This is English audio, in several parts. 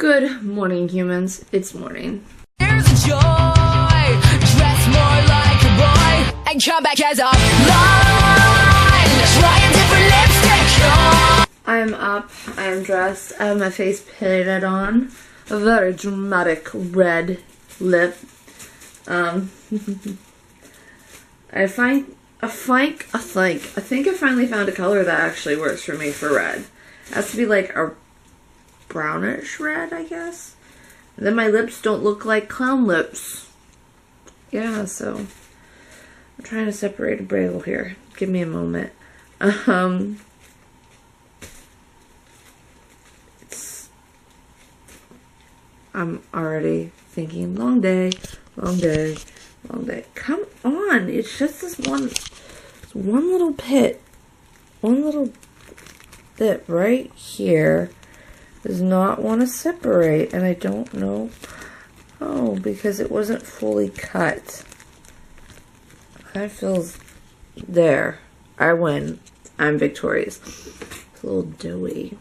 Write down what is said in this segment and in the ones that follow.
Good morning, humans. It's morning. Here's a joy, dress more like a boy, and come back as a line, try a different lipstick. I'm up, I'm dressed, I have my face painted on, a very dramatic red lip. I think I finally found a color that actually works for me for red. It has to be like a brownish red, I guess. And then my lips don't look like clown lips. Yeah, so I'm trying to separate a braille here. Give me a moment. I'm already thinking long day, long day, long day. Come on, it's just this one little pit, one little bit right here does not want to separate, and I don't know how, because it wasn't fully cut. It kind of feels there. I win. I'm victorious. It's a little doughy.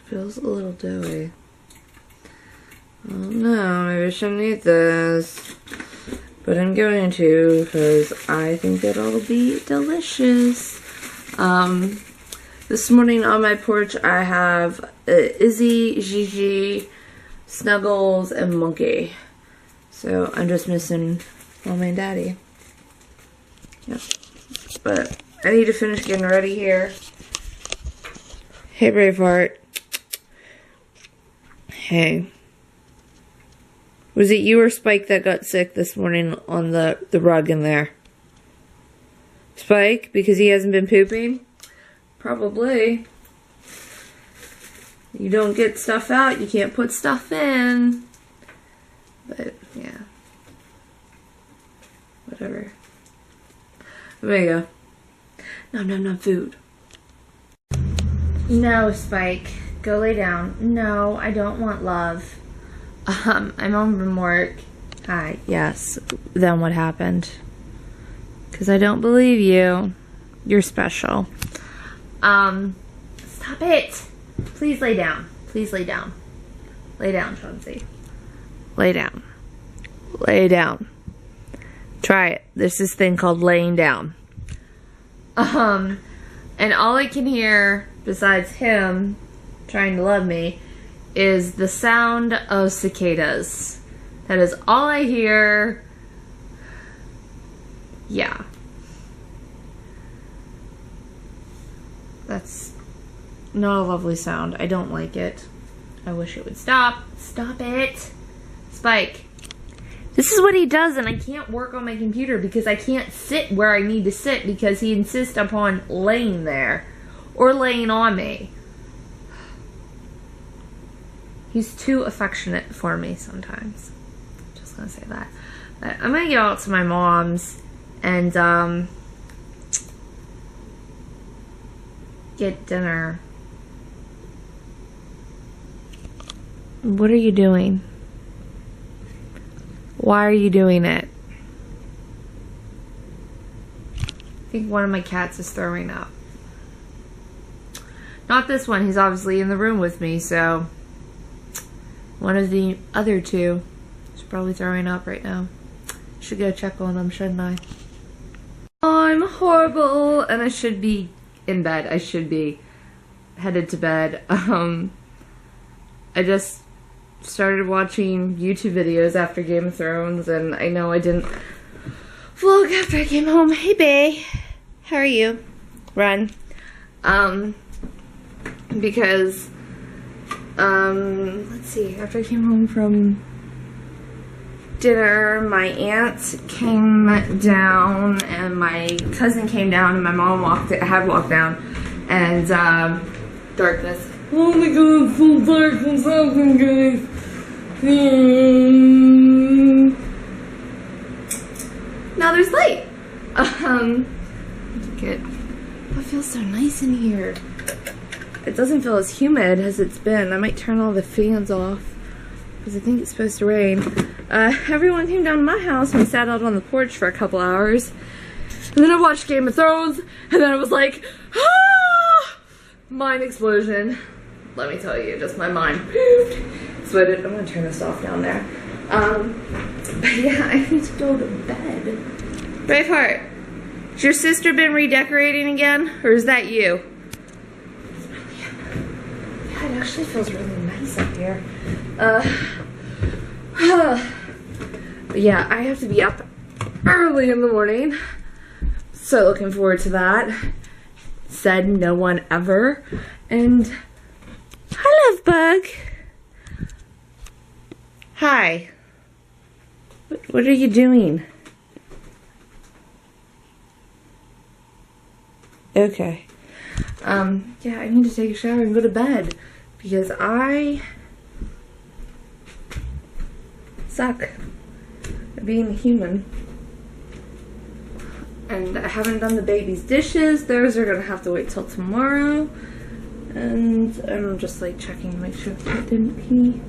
Feels a little doughy. Oh no, maybe I shouldn't eat this. But I'm going to, because I think that it'll be delicious. This morning on my porch I have Izzy, Gigi, Snuggles, and Monkey. So I'm just missing Mommy and Daddy. Yep. But I need to finish getting ready here. Hey, Braveheart. Hey. Was it you or Spike that got sick this morning on the rug in there? Spike? Because he hasn't been pooping? Probably. You don't get stuff out, you can't put stuff in. But, yeah. Whatever. There you go. Nom nom nom food. No, Spike. Go lay down. No, I don't want love. I'm home from work. Hi, yes. Then what happened? Because I don't believe you. You're special. Stop it. Please lay down. Please lay down. Lay down, Chauncey. Lay down. Lay down. Try it. There's this thing called laying down. And all I can hear, besides him trying to love me, is the sound of cicadas. That is all I hear. Yeah. That's not a lovely sound. I don't like it. I wish it would stop. Stop it. Spike. This is what he does, and I can't work on my computer because I can't sit where I need to sit because he insists upon laying there or laying on me. He's too affectionate for me sometimes. Just gonna say that. But I'm gonna go out to my mom's and get dinner. What are you doing? Why are you doing it? I think one of my cats is throwing up. Not this one. He's obviously in the room with me, so one of the other two is probably throwing up right now. Should go check on him, shouldn't I? I'm horrible, and I should be in bed. I should be headed to bed. I just started watching YouTube videos after Game of Thrones, and I know I didn't vlog after I came home. Hey, bae. How are you? Run. Because let's see, after I came home from dinner, my aunt came down and my cousin came down and my mom had walked down, and darkness. Oh my god, it's so dark, what's happening, guys? Now there's light. Good. Oh, it feels so nice in here. It doesn't feel as humid as it's been. I might turn all the fans off because I think it's supposed to rain. Everyone came down to my house and we sat out on the porch for a couple hours. And then I watched Game of Thrones, and then I was like, ah! mind explosion. Let me tell you, just my mind poofed. Sweated. I'm gonna turn this off down there. But yeah, I need to go to bed. Braveheart, has your sister been redecorating again? Or is that you? Yeah, it actually feels really nice up here. But yeah, I have to be up early in the morning. So looking forward to that. Said no one ever. And hi, Love Bug. Hi. What are you doing? Okay. Yeah, I need to take a shower and go to bed because I suck at being a human. And I haven't done the baby's dishes. Those are gonna have to wait till tomorrow. And I'm just like checking to make sure I didn't pee.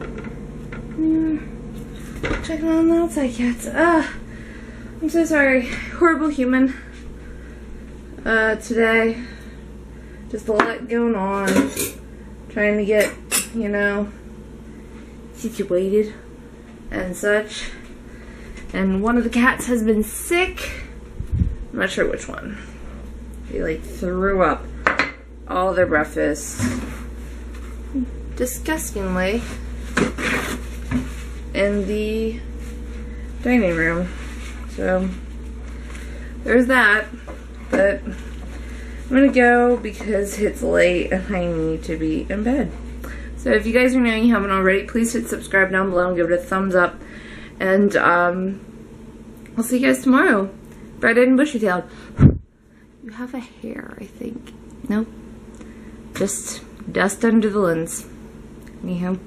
Checking on the outside cats. I'm so sorry. Horrible human. Today. Just a lot going on. Trying to get, you know, situated and such. And one of the cats has been sick. I'm not sure which one. They like threw up all their breakfast disgustingly in the dining room. So there's that. But I'm gonna go because it's late and I need to be in bed. So if you guys are new and you haven't already, please hit subscribe down below and give it a thumbs up. And I'll see you guys tomorrow. Bright-eyed and bushy-tailed. You have a hair, I think. Nope. Just dust under the lens. Anyhow.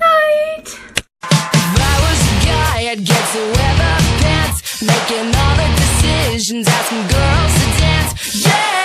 Night! If I was a guy, I'd get to wear the pants, making all the decisions, asking girls to dance. Yeah!